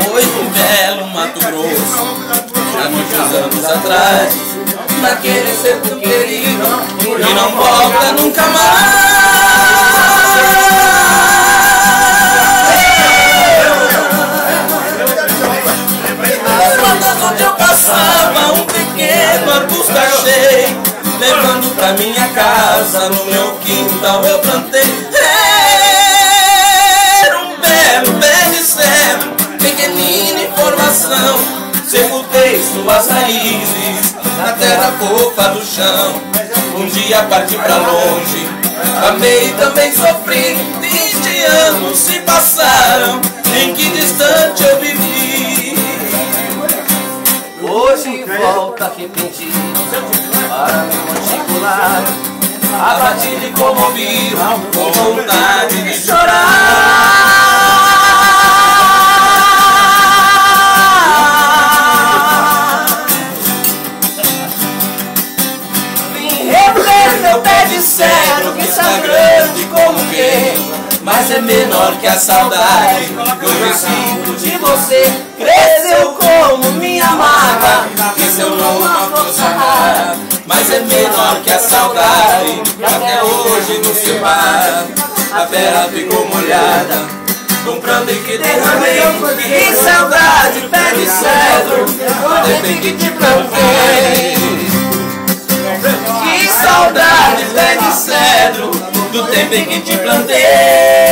Foi um belo Mato Grosso, há muitos anos atrás, naquele cerco querido, e não volta nunca mais. Onde eu passava, um pequeno arbusto achei, levando pra minha casa, no meu quintal eu plantei. Era um belo pé de cedro, pequenina em formação, sepultei suas raízes na terra fofa do chão. Um dia parti pra longe, amei e também sofri. 20 anos se passaram, em que distante eu vivi. Hoje volta arrependido para meu antigo lar, abatido e comovido, com vontade de chorar. Vim rever meu pé de cedro, que está grande como quem, mas é menor que a saudade que eu sinto de você. Cresceu como minha maga, cresceu numa força rara, mas é menor que a saudade que até hoje nos separa. A terra ficou molhada, com pranto em que derramei. Que saudade, pé de cedro, do tempo que te plantei. Que saudade, pé de cedro, do tempo em que te plantei.